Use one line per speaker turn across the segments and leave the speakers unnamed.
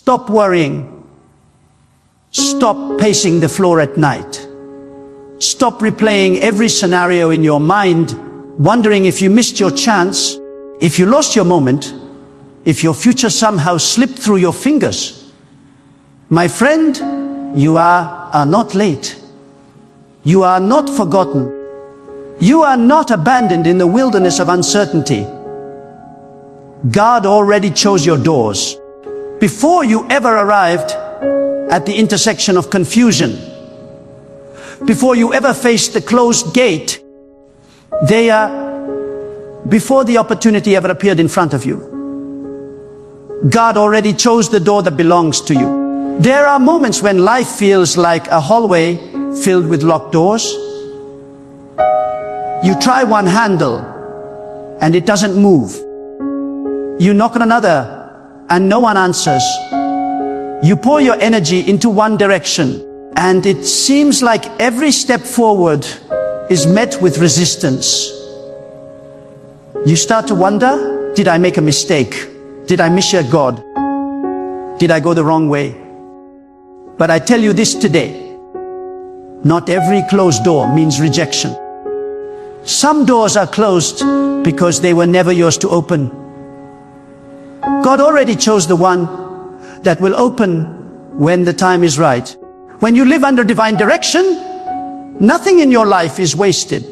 Stop worrying. Stop pacing the floor at night. Stop replaying every scenario in your mind, wondering if you missed your chance, if you lost your moment, if your future somehow slipped through your fingers. My friend, you are not late. You are not forgotten. You are not abandoned in the wilderness of uncertainty. God already chose your doors before you ever arrived at the intersection of confusion. Before you ever faced the closed gate, before the opportunity ever appeared in front of you. God already chose the door that belongs to you. There are moments when life feels like a hallway filled with locked doors. You try one handle and it doesn't move. You knock on another and no one answers. You pour your energy into one direction and it seems like every step forward is met with resistance. You start to wonder, did I make a mistake? Did I mishear God? Did I go the wrong way? But I tell you this today, not every closed door means rejection. Some doors are closed because they were never yours to open. God already chose the one that will open when the time is right. When you live under divine direction, nothing in your life is wasted.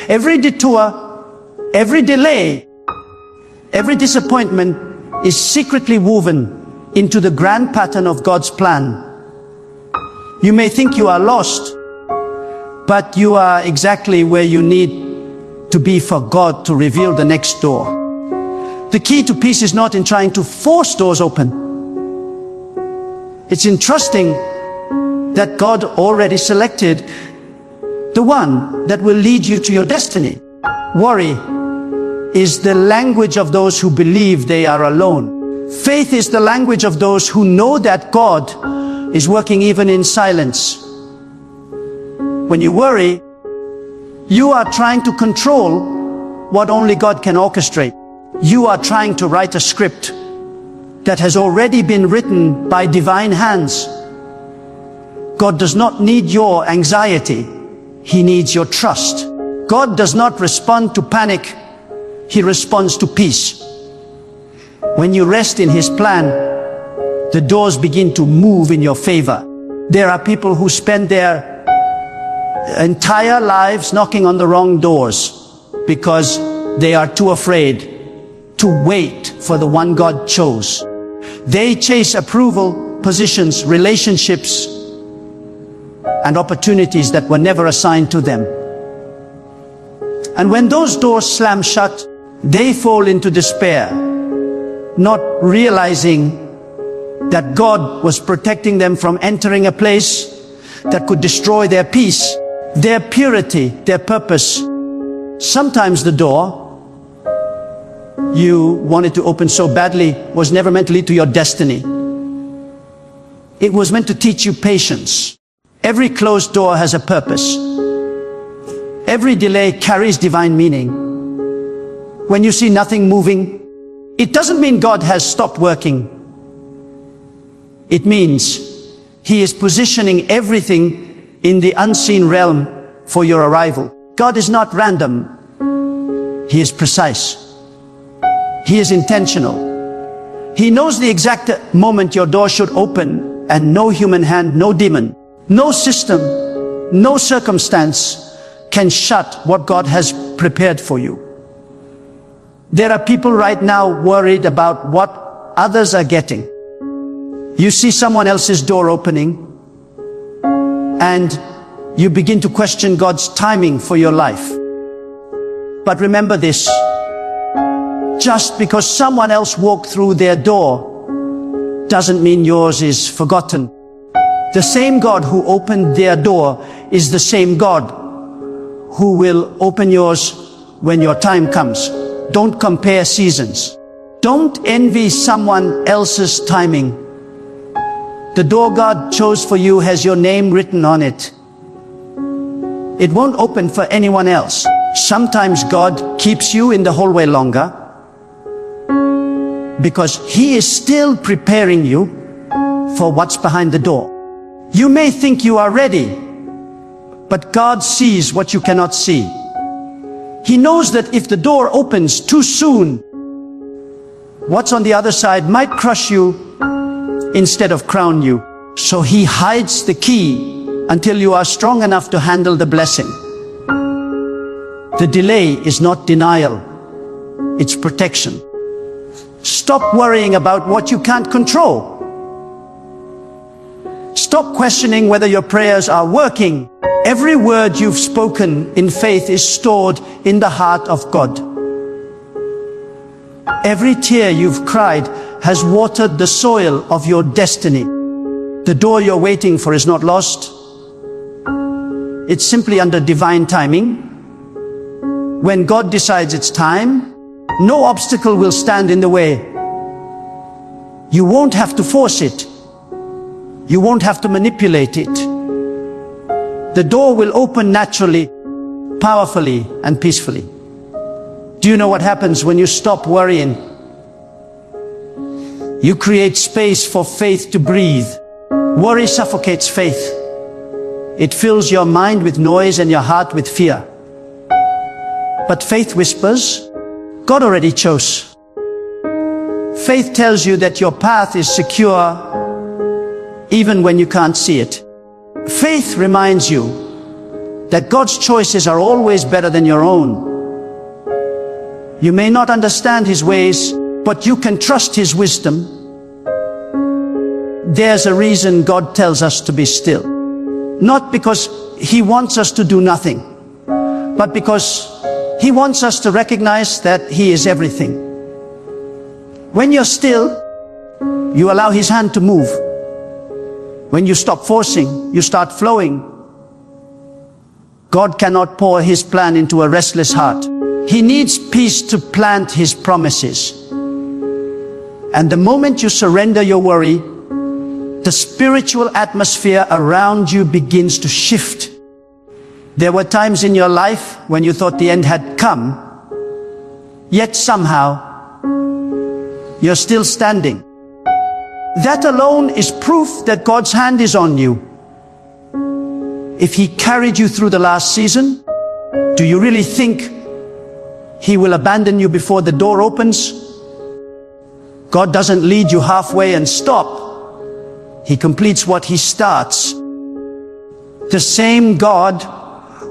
Every detour, every delay, every disappointment is secretly woven into the grand pattern of God's plan. You may think you are lost, but you are exactly where you need to be for God to reveal the next door. The key to peace is not in trying to force doors open. It's in trusting that God already selected the one that will lead you to your destiny. Worry is the language of those who believe they are alone. Faith is the language of those who know that God is working even in silence. When you worry, you are trying to control what only God can orchestrate. You are trying to write a script that has already been written by divine hands. God does not need your anxiety. He needs your trust. God does not respond to panic. He responds to peace. When you rest in His plan, the doors begin to move in your favor. There are people who spend their entire lives knocking on the wrong doors because they are too afraid to wait for the one God chose. They chase approval, positions, relationships, and opportunities that were never assigned to them. And when those doors slam shut, they fall into despair, not realizing that God was protecting them from entering a place that could destroy their peace, their purity, their purpose. Sometimes the door you wanted to open so badly was never meant to lead to your destiny. It was meant to teach you patience. Every closed door has a purpose. Every delay carries divine meaning. When you see nothing moving, it doesn't mean God has stopped working. It means He is positioning everything in the unseen realm for your arrival. God is not random. He is precise. He is intentional. He knows the exact moment your door should open, and no human hand, no demon, no system, no circumstance can shut what God has prepared for you. There are people right now worried about what others are getting. You see someone else's door opening, and you begin to question God's timing for your life. But remember this. Just because someone else walked through their door doesn't mean yours is forgotten. The same God who opened their door is the same God who will open yours when your time comes. Don't compare seasons. Don't envy someone else's timing. The door God chose for you has your name written on it. It won't open for anyone else. Sometimes God keeps you in the hallway longer because He is still preparing you for what's behind the door. You may think you are ready, but God sees what you cannot see. He knows that if the door opens too soon, what's on the other side might crush you instead of crown you. So He hides the key until you are strong enough to handle the blessing. The delay is not denial, it's protection. Stop worrying about what you can't control. Stop questioning whether your prayers are working. Every word you've spoken in faith is stored in the heart of God. Every tear you've cried has watered the soil of your destiny. The door you're waiting for is not lost. It's simply under divine timing. When God decides it's time, no obstacle will stand in the way. You won't have to force it. You won't have to manipulate it. The door will open naturally, powerfully, and peacefully. Do you know what happens when you stop worrying? You create space for faith to breathe. Worry suffocates faith. It fills your mind with noise and your heart with fear. But faith whispers, God already chose. Faith tells you that your path is secure even when you can't see it. Faith reminds you that God's choices are always better than your own. You may not understand His ways, but you can trust His wisdom. There's a reason God tells us to be still. Not because He wants us to do nothing, but because He wants us to recognize that He is everything. When you're still, you allow His hand to move. When you stop forcing, you start flowing. God cannot pour His plan into a restless heart. He needs peace to plant His promises. And the moment you surrender your worry, the spiritual atmosphere around you begins to shift. There were times in your life when you thought the end had come, yet somehow you're still standing. That alone is proof that God's hand is on you. If He carried you through the last season, do you really think He will abandon you before the door opens? God doesn't lead you halfway and stop. He completes what He starts. The same God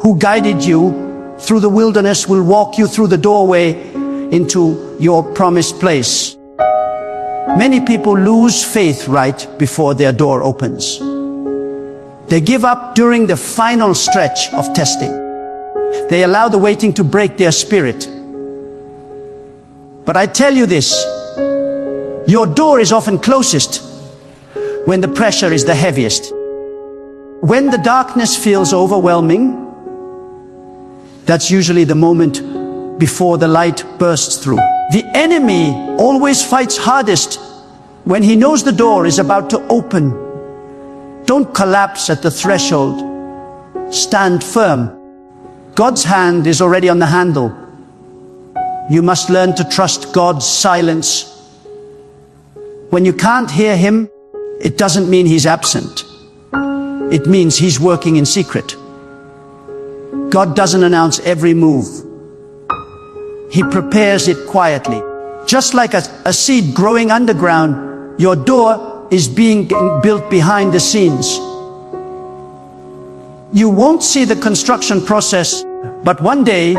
who guided you through the wilderness will walk you through the doorway into your promised place. Many people lose faith right before their door opens. They give up during the final stretch of testing. They allow the waiting to break their spirit. But I tell you this, your door is often closest when the pressure is the heaviest. When the darkness feels overwhelming, that's usually the moment before the light bursts through. The enemy always fights hardest when he knows the door is about to open. Don't collapse at the threshold. Stand firm. God's hand is already on the handle. You must learn to trust God's silence. When you can't hear Him, it doesn't mean He's absent. It means He's working in secret. God doesn't announce every move. He prepares it quietly. Just like a seed growing underground, your door is being built behind the scenes. You won't see the construction process, but one day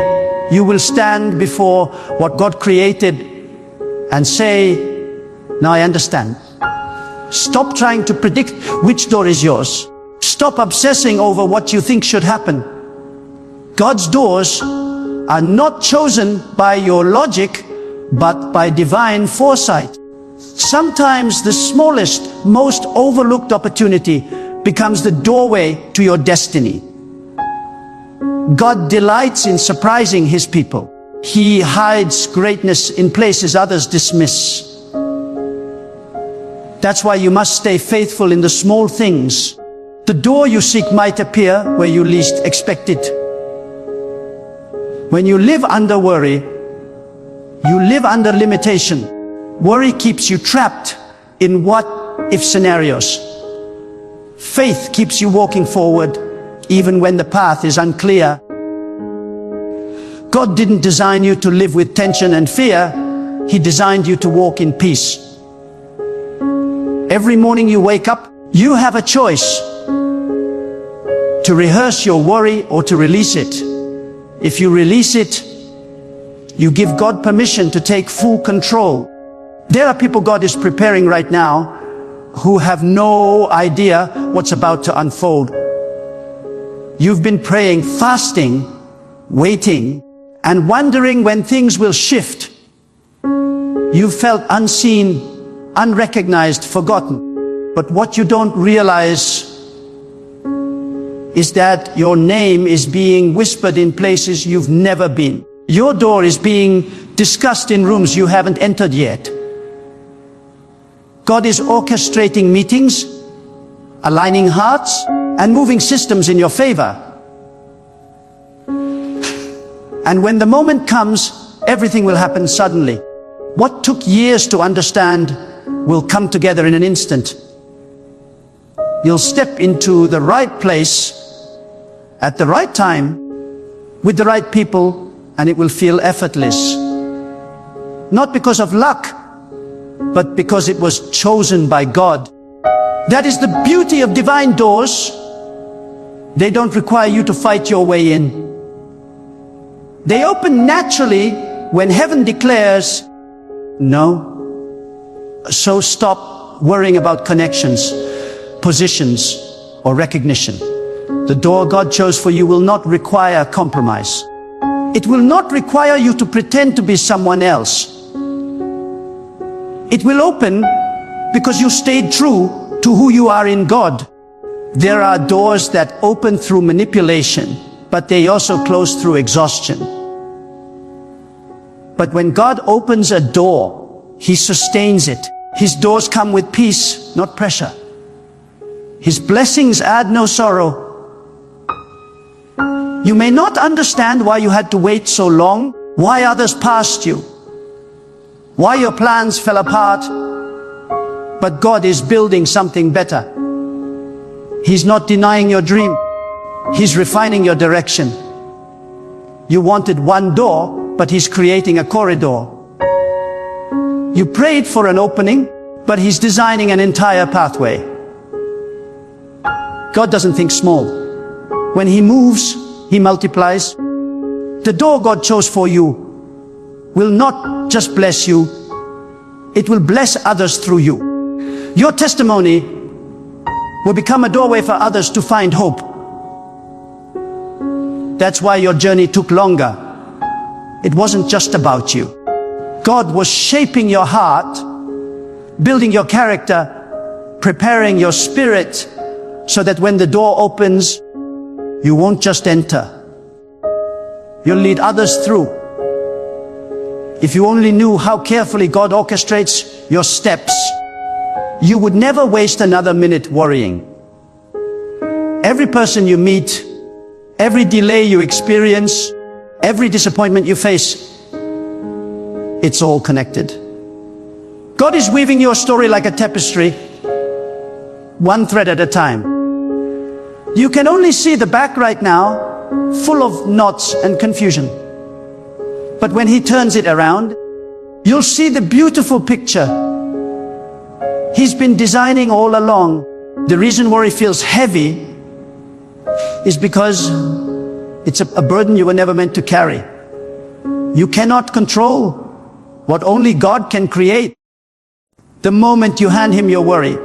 you will stand before what God created and say, now I understand. Stop trying to predict which door is yours. Stop obsessing over what you think should happen. God's doors are not chosen by your logic, but by divine foresight. Sometimes the smallest, most overlooked opportunity becomes the doorway to your destiny. God delights in surprising His people. He hides greatness in places others dismiss. That's why you must stay faithful in the small things. The door you seek might appear where you least expect it. When you live under worry, you live under limitation. Worry keeps you trapped in what-if scenarios. Faith keeps you walking forward even when the path is unclear. God didn't design you to live with tension and fear. He designed you to walk in peace. Every morning you wake up, you have a choice to rehearse your worry or to release it. If you release it, you give God permission to take full control. There are people God is preparing right now who have no idea what's about to unfold. You've been praying, fasting, waiting, and wondering when things will shift. You felt unseen, unrecognized, forgotten. But what you don't realize is that your name is being whispered in places you've never been. Your door is being discussed in rooms you haven't entered yet. God is orchestrating meetings, aligning hearts, and moving systems in your favor. And when the moment comes, everything will happen suddenly. What took years to understand will come together in an instant. You'll step into the right place at the right time with the right people, and it will feel effortless. Not because of luck, but because it was chosen by God. That is the beauty of divine doors. They don't require you to fight your way in. They open naturally when heaven declares no. So stop worrying about connections, positions, or recognition. The door God chose for you will not require compromise. It will not require you to pretend to be someone else. It will open because you stayed true to who you are in God. There are doors that open through manipulation, but they also close through exhaustion. But when God opens a door, He sustains it. His doors come with peace, not pressure. His blessings add no sorrow. You may not understand why you had to wait so long, why others passed you, why your plans fell apart, but God is building something better. He's not denying your dream. He's refining your direction. You wanted one door, but He's creating a corridor. You prayed for an opening, but He's designing an entire pathway. God doesn't think small. When He moves, He multiplies. The door God chose for you will not just bless you, it will bless others through you. Your testimony will become a doorway for others to find hope. That's why your journey took longer. It wasn't just about you. God was shaping your heart, building your character, preparing your spirit, so that when the door opens, you won't just enter. You'll lead others through. If you only knew how carefully God orchestrates your steps, you would never waste another minute worrying. Every person you meet, every delay you experience, every disappointment you face, it's all connected. God is weaving your story like a tapestry, one thread at a time. You can only see the back right now, full of knots and confusion. But when He turns it around, you'll see the beautiful picture He's been designing all along. The reason worry feels heavy is because it's a burden you were never meant to carry. You cannot control what only God can create. The moment you hand Him your worry,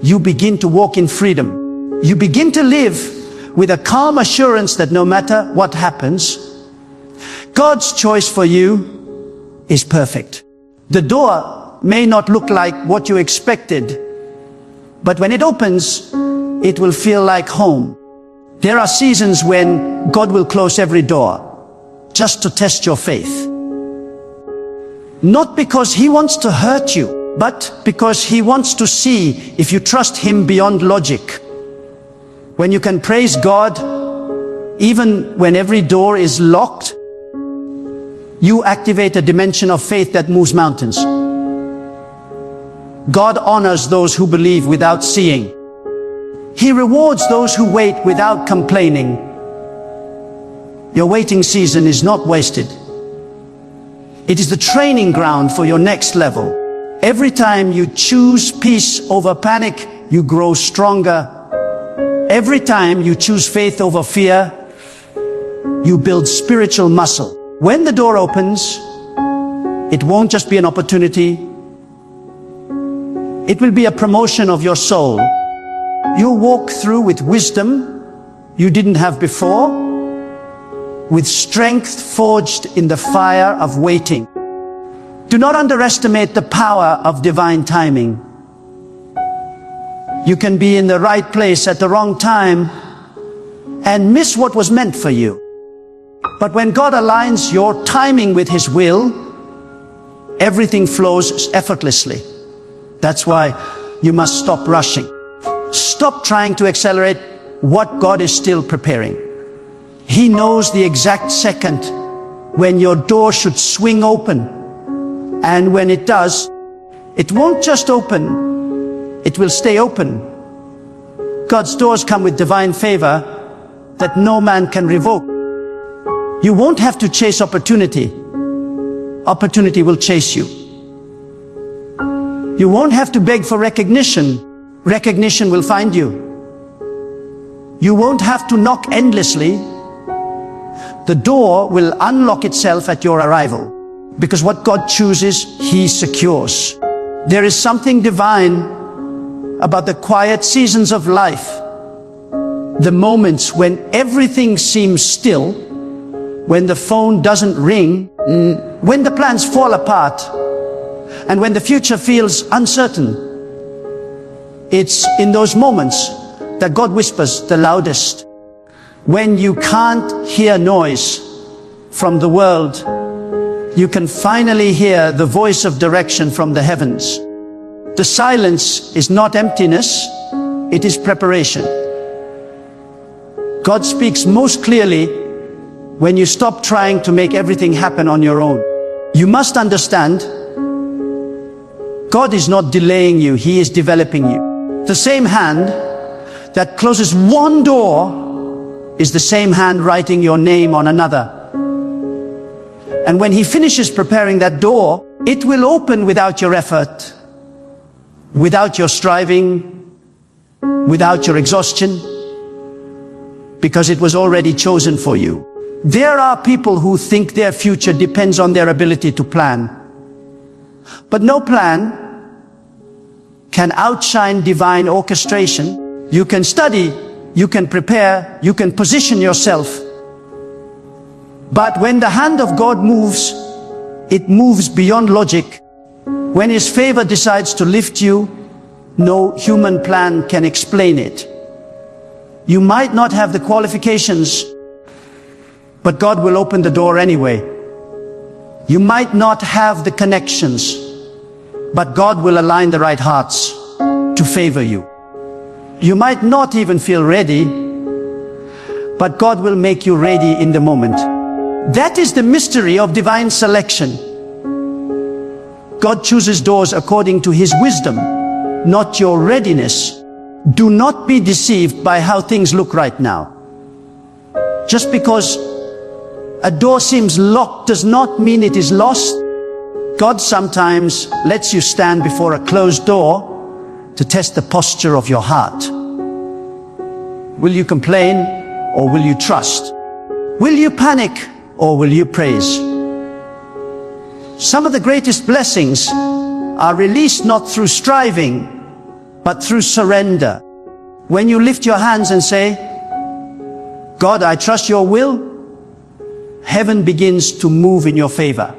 you begin to walk in freedom. You begin to live with a calm assurance that no matter what happens, God's choice for you is perfect. The door may not look like what you expected, but when it opens, it will feel like home. There are seasons when God will close every door just to test your faith. Not because He wants to hurt you, but because He wants to see if you trust Him beyond logic. When you can praise God, even when every door is locked, you activate a dimension of faith that moves mountains. God honors those who believe without seeing. He rewards those who wait without complaining. Your waiting season is not wasted. It is the training ground for your next level. Every time you choose peace over panic, you grow stronger. Every time you choose faith over fear, you build spiritual muscle. When the door opens, it won't just be an opportunity. It will be a promotion of your soul. You'll walk through with wisdom you didn't have before, with strength forged in the fire of waiting. Do not underestimate the power of divine timing. You can be in the right place at the wrong time and miss what was meant for you. But when God aligns your timing with His will, everything flows effortlessly. That's why you must stop rushing. Stop trying to accelerate what God is still preparing. He knows the exact second when your door should swing open. And when it does, it won't just open, it will stay open. God's doors come with divine favor that no man can revoke. You won't have to chase opportunity. Opportunity will chase you. You won't have to beg for recognition. Recognition will find you. You won't have to knock endlessly. The door will unlock itself at your arrival. Because what God chooses, He secures. There is something divine about the quiet seasons of life. The moments when everything seems still, when the phone doesn't ring, when the plans fall apart, and when the future feels uncertain. It's in those moments that God whispers the loudest. When you can't hear noise from the world, you can finally hear the voice of direction from the heavens. The silence is not emptiness, it is preparation. God speaks most clearly when you stop trying to make everything happen on your own. You must understand, God is not delaying you, He is developing you. The same hand that closes one door is the same hand writing your name on another. And when He finishes preparing that door, it will open without your effort, without your striving, without your exhaustion, because it was already chosen for you. There are people who think their future depends on their ability to plan. But no plan can outshine divine orchestration. You can study, you can prepare, you can position yourself. But when the hand of God moves, it moves beyond logic. When His favor decides to lift you, no human plan can explain it. You might not have the qualifications, but God will open the door anyway. You might not have the connections, but God will align the right hearts to favor you. You might not even feel ready, but God will make you ready in the moment. That is the mystery of divine selection. God chooses doors according to His wisdom, not your readiness. Do not be deceived by how things look right now. Just because a door seems locked does not mean it is lost. God sometimes lets you stand before a closed door to test the posture of your heart. Will you complain or will you trust? Will you panic or will you praise? Some of the greatest blessings are released not through striving, but through surrender. When you lift your hands and say, God, I trust your will, heaven begins to move in your favor.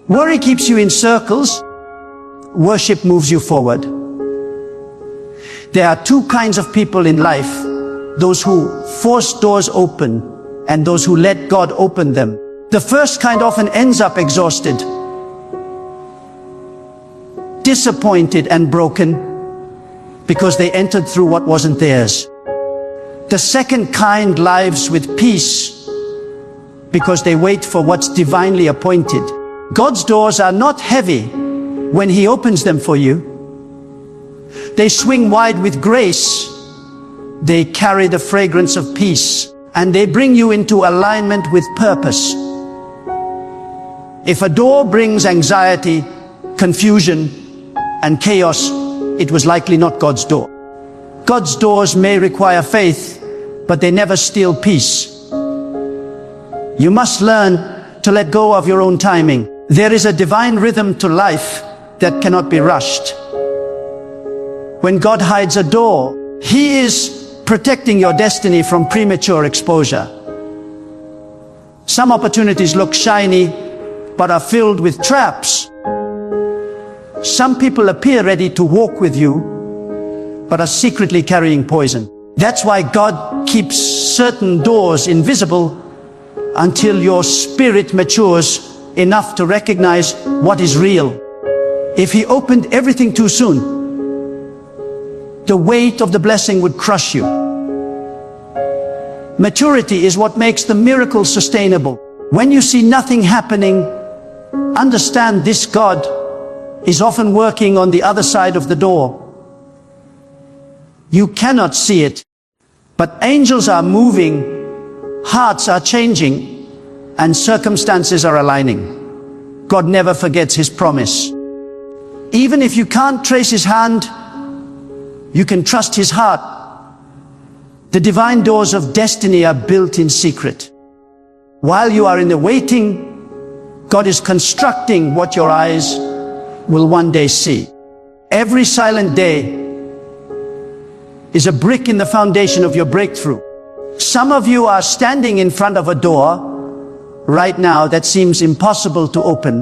Worry keeps you in circles, worship moves you forward. There are two kinds of people in life, those who force doors open and those who let God open them. The first kind often ends up exhausted, disappointed and broken because they entered through what wasn't theirs. The second kind lives with peace because they wait for what's divinely appointed. God's doors are not heavy when He opens them for you, they swing wide with grace, they carry the fragrance of peace, and they bring you into alignment with purpose. If a door brings anxiety, confusion, and chaos, it was likely not God's door. God's doors may require faith, but they never steal peace. You must learn to let go of your own timing. There is a divine rhythm to life that cannot be rushed. When God hides a door, He is protecting your destiny from premature exposure. Some opportunities look shiny, but are filled with traps. Some people appear ready to walk with you, but are secretly carrying poison. That's why God keeps certain doors invisible until your spirit matures enough to recognize what is real. If He opened everything too soon, the weight of the blessing would crush you. Maturity is what makes the miracle sustainable. When you see nothing happening, understand this God is often working on the other side of the door. You cannot see it, but angels are moving, hearts are changing, and circumstances are aligning. God never forgets His promise. Even if you can't trace His hand, you can trust His heart. The divine doors of destiny are built in secret. While you are in the waiting, God is constructing what your eyes will one day see. Every silent day is a brick in the foundation of your breakthrough. Some of you are standing in front of a door right now that seems impossible to open.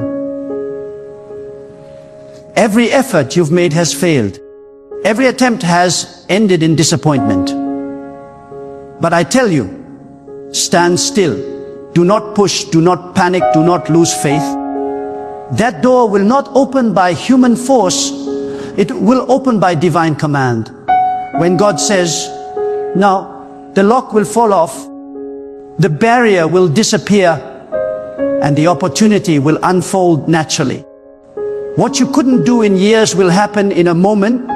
Every effort you've made has failed. Every attempt has ended in disappointment. But I tell you, stand still. Do not push, do not panic, do not lose faith. That door will not open by human force. It will open by divine command. When God says, no, the lock will fall off, the barrier will disappear, and the opportunity will unfold naturally. What you couldn't do in years will happen in a moment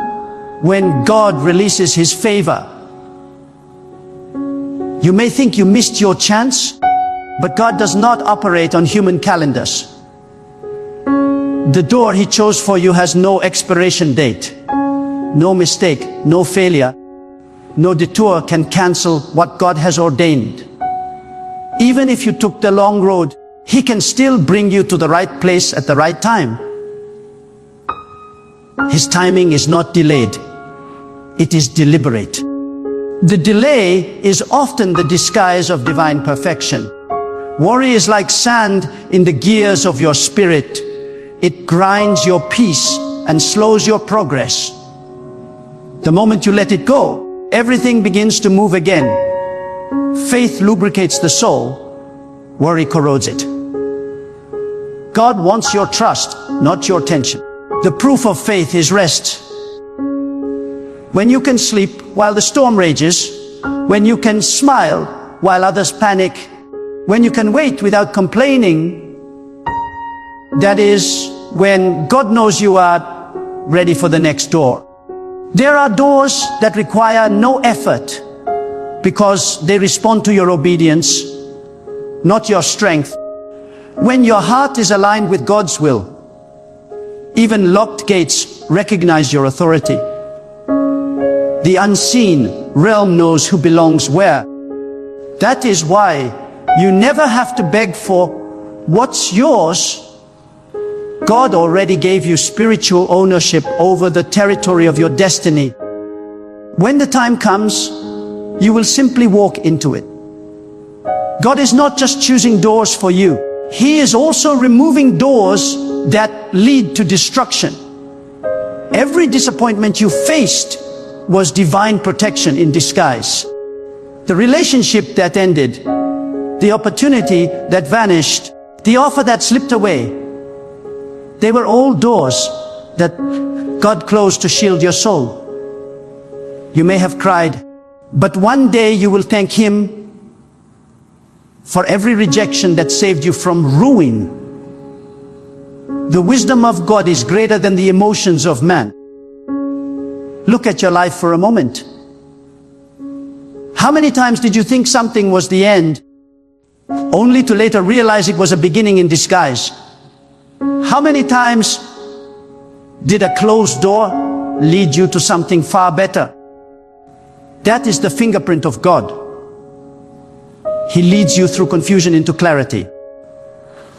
when God releases His favor. You may think you missed your chance, but God does not operate on human calendars. The door He chose for you has no expiration date. No mistake, no failure, no detour can cancel what God has ordained. Even if you took the long road, He can still bring you to the right place at the right time. His timing is not delayed. It is deliberate. The delay is often the disguise of divine perfection. Worry is like sand in the gears of your spirit. It grinds your peace and slows your progress. The moment you let it go, everything begins to move again. Faith lubricates the soul. Worry corrodes it. God wants your trust, not your tension. The proof of faith is rest. When you can sleep while the storm rages, when you can smile while others panic, when you can wait without complaining, that is when God knows you are ready for the next door. There are doors that require no effort because they respond to your obedience, not your strength. When your heart is aligned with God's will, even locked gates recognize your authority. The unseen realm knows who belongs where. That is why you never have to beg for what's yours. God already gave you spiritual ownership over the territory of your destiny. When the time comes, you will simply walk into it. God is not just choosing doors for you. He is also removing doors that lead to destruction. Every disappointment you faced was divine protection in disguise. The relationship that ended, the opportunity that vanished, the offer that slipped away, they were all doors that God closed to shield your soul. You may have cried, but one day you will thank Him for every rejection that saved you from ruin. The wisdom of God is greater than the emotions of man. Look at your life for a moment. How many times did you think something was the end, only to later realize it was a beginning in disguise? How many times did a closed door lead you to something far better? That is the fingerprint of God. He leads you through confusion into clarity.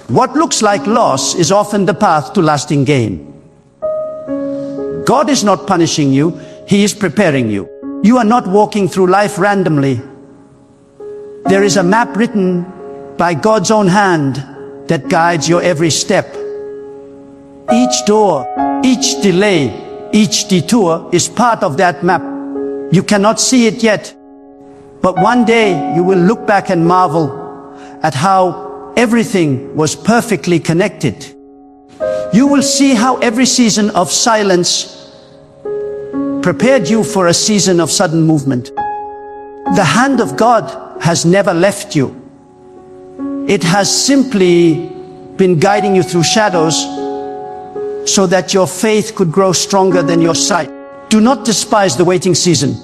What looks like loss is often the path to lasting gain. God is not punishing you, He is preparing you. You are not walking through life randomly. There is a map written by God's own hand that guides your every step. Each door, each delay, each detour is part of that map. You cannot see it yet, but one day you will look back and marvel at how everything was perfectly connected. You will see how every season of silence prepared you for a season of sudden movement. The hand of God has never left you. It has simply been guiding you through shadows so that your faith could grow stronger than your sight. Do not despise the waiting season.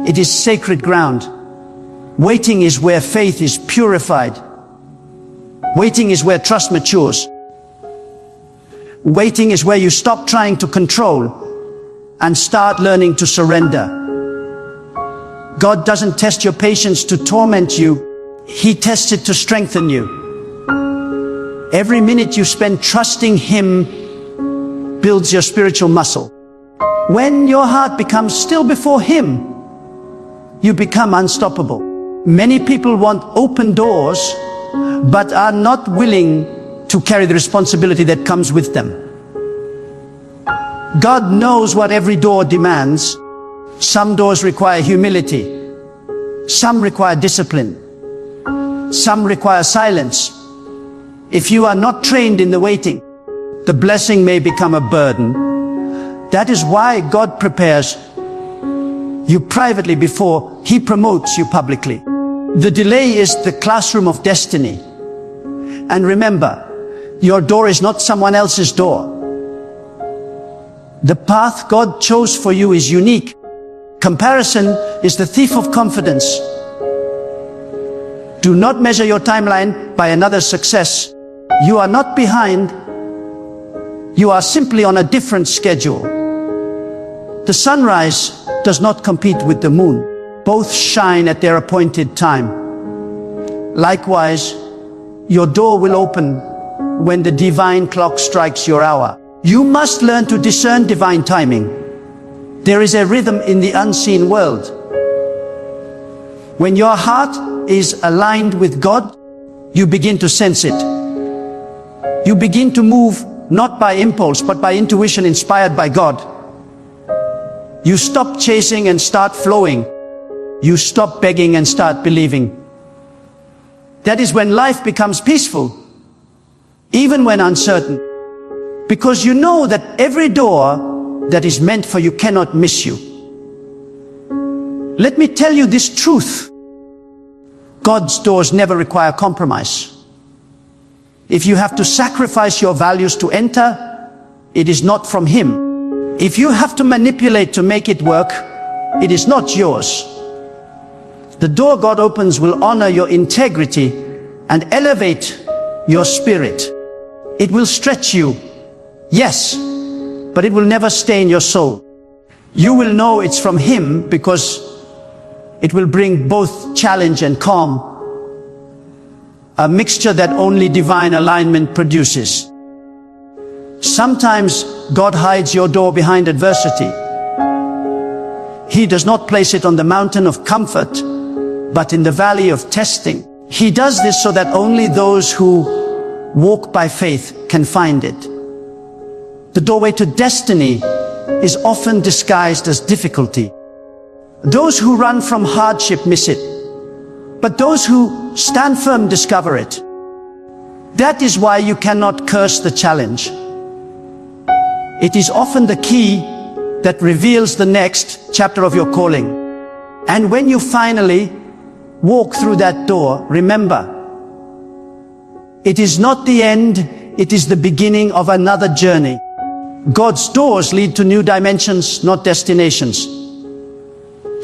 It is sacred ground. Waiting is where faith is purified. Waiting is where trust matures. Waiting is where you stop trying to control and start learning to surrender. God doesn't test your patience to torment you. He tests it to strengthen you. Every minute you spend trusting Him builds your spiritual muscle. When your heart becomes still before Him, you become unstoppable. Many people want open doors, but are not willing to carry the responsibility that comes with them. God knows what every door demands. Some doors require humility. Some require discipline. Some require silence. If you are not trained in the waiting, the blessing may become a burden. That is why God prepares you privately before He promotes you publicly. The delay is the classroom of destiny. And remember, your door is not someone else's door. The path God chose for you is unique. Comparison is the thief of confidence. Do not measure your timeline by another's success. You are not behind. You are simply on a different schedule. The sunrise does not compete with the moon. Both shine at their appointed time. Likewise, your door will open when the divine clock strikes your hour. You must learn to discern divine timing. There is a rhythm in the unseen world. When your heart is aligned with God, you begin to sense it. You begin to move not by impulse, but by intuition inspired by God. You stop chasing and start flowing. You stop begging and start believing. That is when life becomes peaceful, even when uncertain, because you know that every door that is meant for you cannot miss you. Let me tell you this truth. God's doors never require compromise. If you have to sacrifice your values to enter, it is not from Him. If you have to manipulate to make it work, it is not yours. The door God opens will honor your integrity and elevate your spirit. It will stretch you, yes, but it will never stain your soul. You will know it's from Him because it will bring both challenge and calm, a mixture that only divine alignment produces. Sometimes God hides your door behind adversity. He does not place it on the mountain of comfort, but in the valley of testing. He does this so that only those who walk by faith can find it. The doorway to destiny is often disguised as difficulty. Those who run from hardship miss it, but those who stand firm discover it. That is why you cannot curse the challenge. It is often the key that reveals the next chapter of your calling. And when you finally walk through that door, remember, it is not the end, It is the beginning of another journey. God's doors lead to new dimensions, not destinations.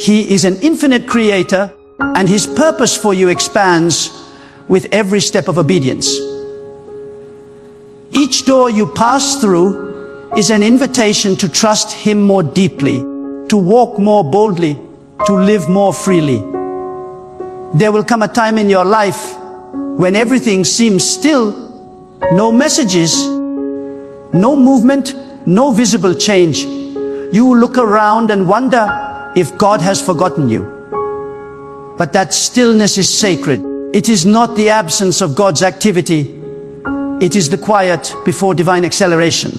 He is an infinite creator, and His purpose for you expands with every step of obedience. Each door you pass through is an invitation to trust Him more deeply, to walk more boldly, to live more freely. There will come a time in your life when everything seems still, no messages, no movement, no visible change. You will look around and wonder if God has forgotten you. But that stillness is sacred. It is not the absence of God's activity. It is the quiet before divine acceleration.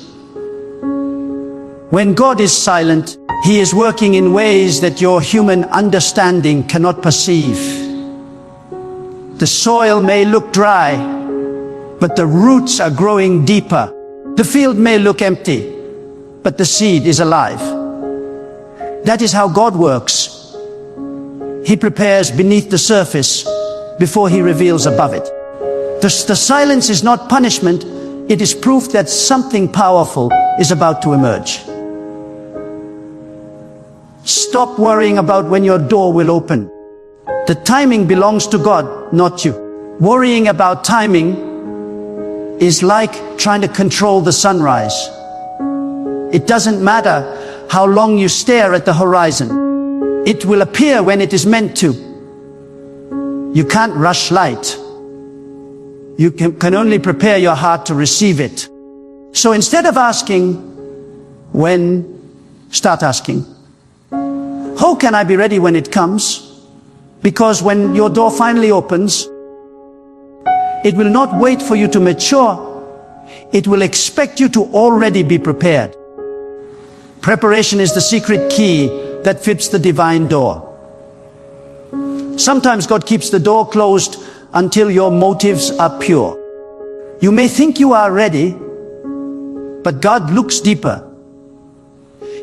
When God is silent, He is working in ways that your human understanding cannot perceive. The soil may look dry, but the roots are growing deeper. The field may look empty, but the seed is alive. That is how God works. He prepares beneath the surface before He reveals above it. The silence is not punishment, it is proof that something powerful is about to emerge. Stop worrying about when your door will open. The timing belongs to God, not you. Worrying about timing is like trying to control the sunrise. It doesn't matter how long you stare at the horizon. It will appear when it is meant to. You can't rush light. You can only prepare your heart to receive it. So instead of asking, when, start asking, how can I be ready when it comes? Because when your door finally opens, it will not wait for you to mature. It will expect you to already be prepared. Preparation is the secret key that fits the divine door. Sometimes God keeps the door closed until your motives are pure. You may think you are ready, but God looks deeper.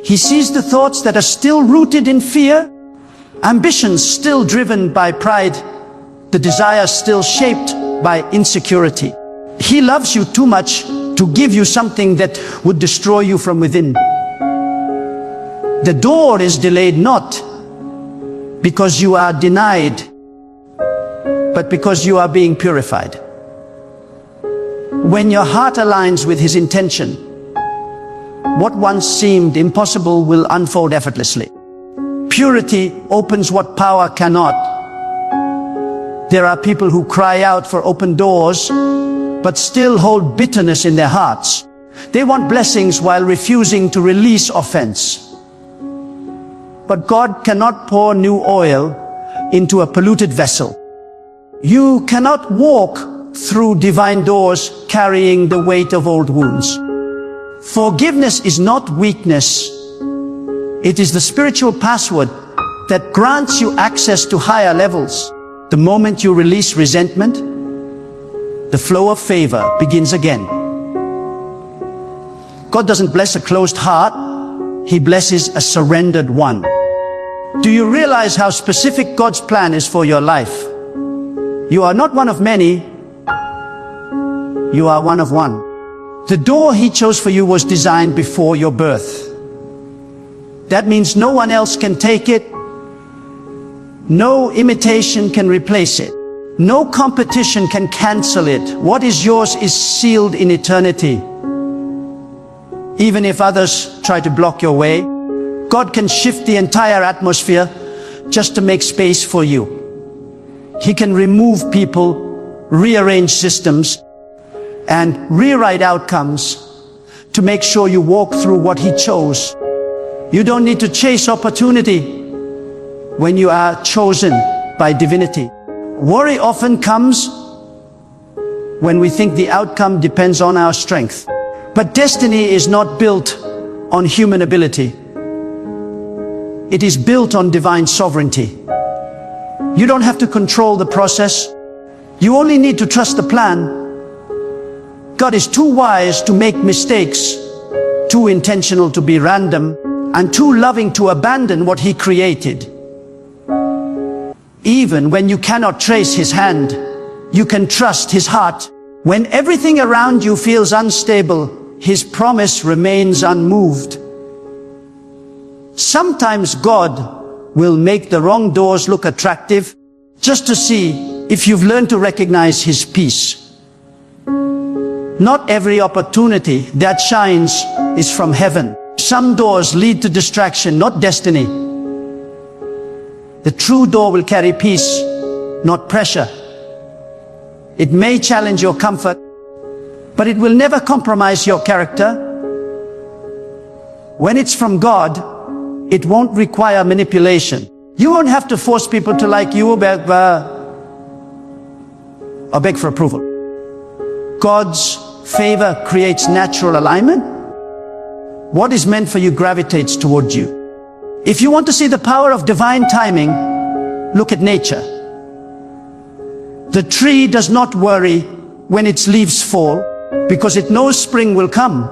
He sees the thoughts that are still rooted in fear, ambitions still driven by pride, the desires still shaped by insecurity. He loves you too much to give you something that would destroy you from within. The door is delayed not because you are denied, but because you are being purified. When your heart aligns with His intention, what once seemed impossible will unfold effortlessly. Purity opens what power cannot. There are people who cry out for open doors, but still hold bitterness in their hearts. They want blessings while refusing to release offense. But God cannot pour new oil into a polluted vessel. You cannot walk through divine doors carrying the weight of old wounds. Forgiveness is not weakness. It is the spiritual password that grants you access to higher levels. The moment you release resentment, the flow of favor begins again. God doesn't bless a closed heart. He blesses a surrendered one. Do you realize how specific God's plan is for your life? You are not one of many. You are one of one. The door He chose for you was designed before your birth. That means no one else can take it. No imitation can replace it. No competition can cancel it. What is yours is sealed in eternity. Even if others try to block your way, God can shift the entire atmosphere just to make space for you. He can remove people, rearrange systems, and rewrite outcomes to make sure you walk through what He chose. You don't need to chase opportunity when you are chosen by divinity. Worry often comes when we think the outcome depends on our strength. But destiny is not built on human ability. It is built on divine sovereignty. You don't have to control the process. You only need to trust the plan. God is too wise to make mistakes, too intentional to be random, and too loving to abandon what He created. Even when you cannot trace His hand, you can trust His heart. When everything around you feels unstable, His promise remains unmoved. Sometimes God will make the wrong doors look attractive just to see if you've learned to recognize His peace. Not every opportunity that shines is from heaven. Some doors lead to distraction, not destiny. The true door will carry peace, not pressure. It may challenge your comfort, but it will never compromise your character. When it's from God, it won't require manipulation. You won't have to force people to like you or beg for approval. God's favor creates natural alignment. What is meant for you gravitates towards you. If you want to see the power of divine timing, look at nature. The tree does not worry when its leaves fall because it knows spring will come.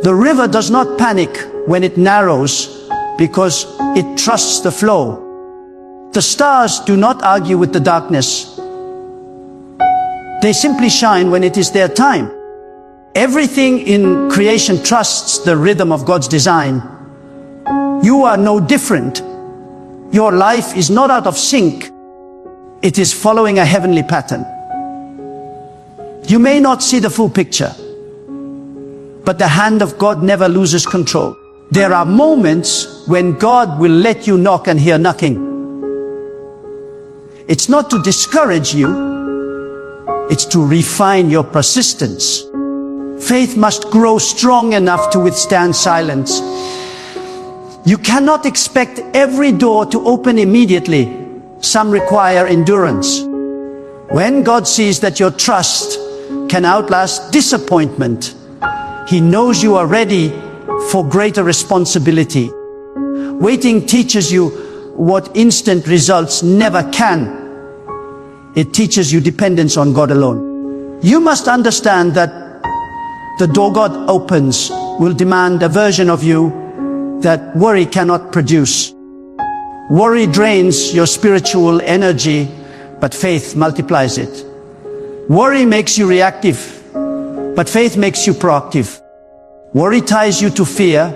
The river does not panic when it narrows because it trusts the flow. The stars do not argue with the darkness. They simply shine when it is their time. Everything in creation trusts the rhythm of God's design. You are no different. Your life is not out of sync. It is following a heavenly pattern. You may not see the full picture, but the hand of God never loses control. There are moments when God will let you knock and hear knocking. It's not to discourage you, it's to refine your persistence. Faith must grow strong enough to withstand silence. You cannot expect every door to open immediately. Some require endurance. When God sees that your trust can outlast disappointment, He knows you are ready for greater responsibility. Waiting teaches you what instant results never can. It teaches you dependence on God alone. You must understand that the door God opens will demand a version of you that worry cannot produce. Worry drains your spiritual energy, but faith multiplies it. Worry makes you reactive, but faith makes you proactive. Worry ties you to fear,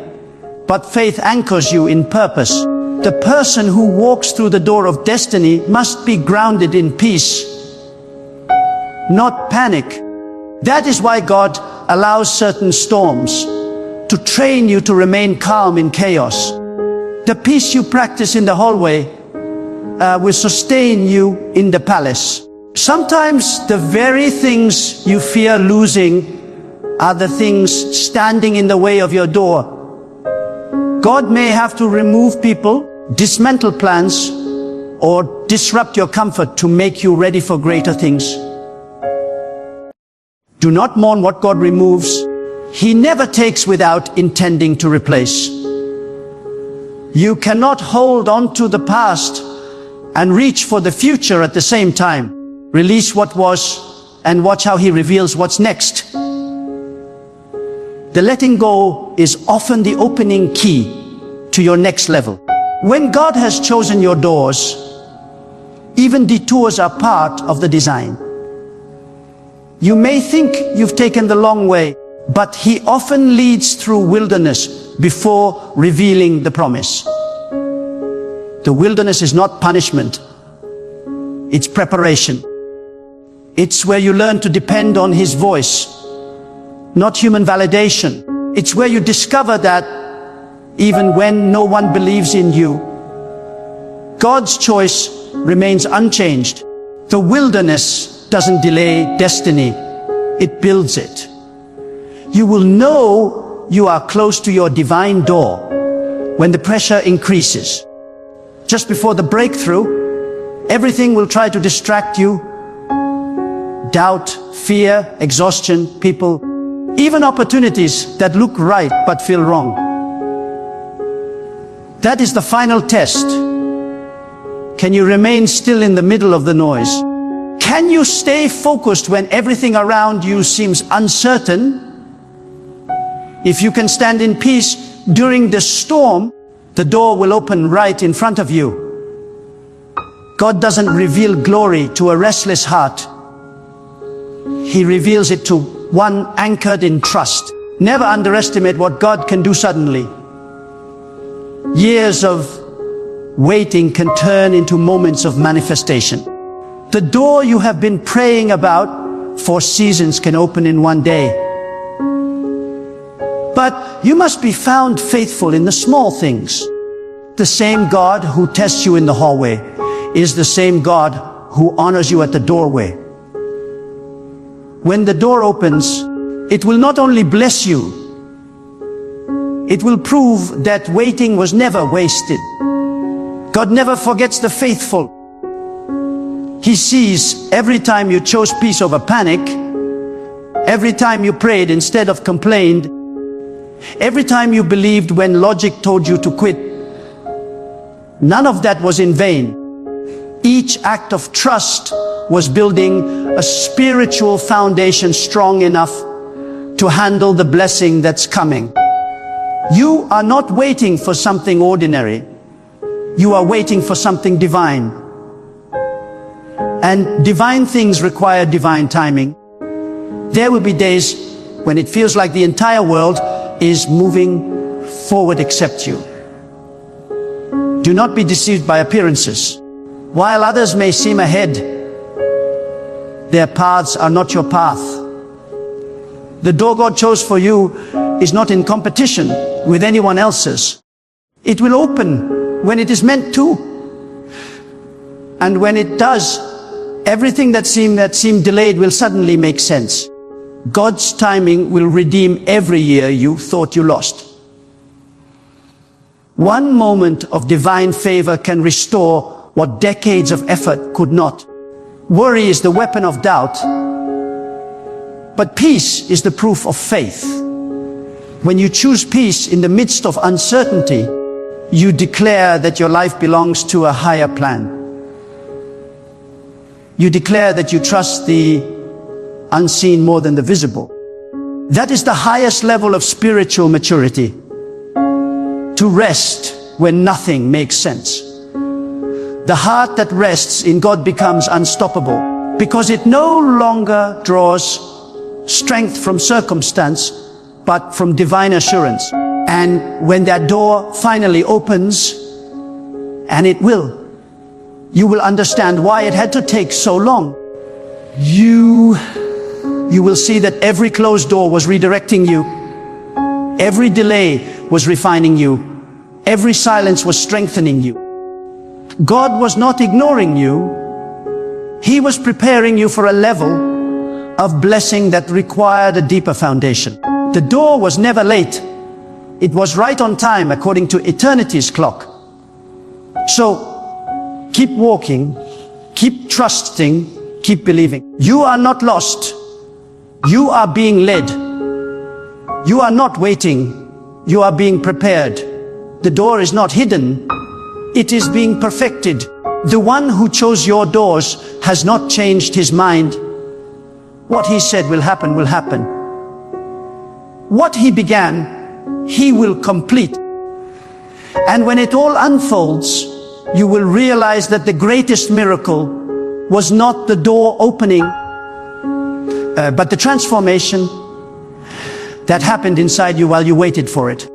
but faith anchors you in purpose. The person who walks through the door of destiny must be grounded in peace, not panic. That is why God allows certain storms, to train you to remain calm in chaos. The peace you practice in the hallway will sustain you in the palace. Sometimes the very things you fear losing are the things standing in the way of your door. God may have to remove people, dismantle plans, or disrupt your comfort to make you ready for greater things. Do not mourn what God removes. He never takes without intending to replace. You cannot hold on to the past and reach for the future at the same time. Release what was and watch how He reveals what's next. The letting go is often the opening key to your next level. When God has chosen your doors, even detours are part of the design. You may think you've taken the long way, but He often leads through wilderness before revealing the promise. The wilderness is not punishment. It's preparation. It's where you learn to depend on His voice, not human validation. It's where you discover that even when no one believes in you, God's choice remains unchanged. The wilderness doesn't delay destiny, it builds it. You will know you are close to your divine door when the pressure increases. Just before the breakthrough, everything will try to distract you. Doubt, fear, exhaustion, people, even opportunities that look right but feel wrong. That is the final test. Can you remain still in the middle of the noise? Can you stay focused when everything around you seems uncertain? If you can stand in peace during the storm, the door will open right in front of you. God doesn't reveal glory to a restless heart. He reveals it to one anchored in trust. Never underestimate what God can do suddenly. Years of waiting can turn into moments of manifestation. The door you have been praying about for seasons can open in one day. But you must be found faithful in the small things. The same God who tests you in the hallway is the same God who honors you at the doorway. When the door opens, it will not only bless you, it will prove that waiting was never wasted. God never forgets the faithful. He sees every time you chose peace over panic, every time you prayed instead of complained, every time you believed when logic told you to quit. None of that was in vain. Each act of trust was building a spiritual foundation strong enough to handle the blessing that's coming. You are not waiting for something ordinary. You are waiting for something divine. And divine things require divine timing. There will be days when it feels like the entire world is moving forward except you. Do not be deceived by appearances. While others may seem ahead, their paths are not your path. The door God chose for you is not in competition with anyone else's. It will open when it is meant to. And when it does, everything that seemed delayed will suddenly make sense. God's timing will redeem every year you thought you lost. One moment of divine favor can restore what decades of effort could not. Worry is the weapon of doubt, but peace is the proof of faith. When you choose peace in the midst of uncertainty, you declare that your life belongs to a higher plan. You declare that you trust the unseen more than the visible. That is the highest level of spiritual maturity. To rest when nothing makes sense. The heart that rests in God becomes unstoppable because it no longer draws strength from circumstance, but from divine assurance. And when that door finally opens, and it will, you will understand why it had to take so long. You will see that every closed door was redirecting you. Every delay was refining you. Every silence was strengthening you. God was not ignoring you. He was preparing you for a level of blessing that required a deeper foundation. The door was never late. It was right on time according to eternity's clock. So, keep walking, keep trusting, keep believing. You are not lost. You are being led. You are not waiting. You are being prepared. The door is not hidden. It is being perfected. The one who chose your doors has not changed his mind. What he said will happen will happen. What he began, he will complete. And when it all unfolds, you will realize that the greatest miracle was not the door opening, but the transformation that happened inside you while you waited for it.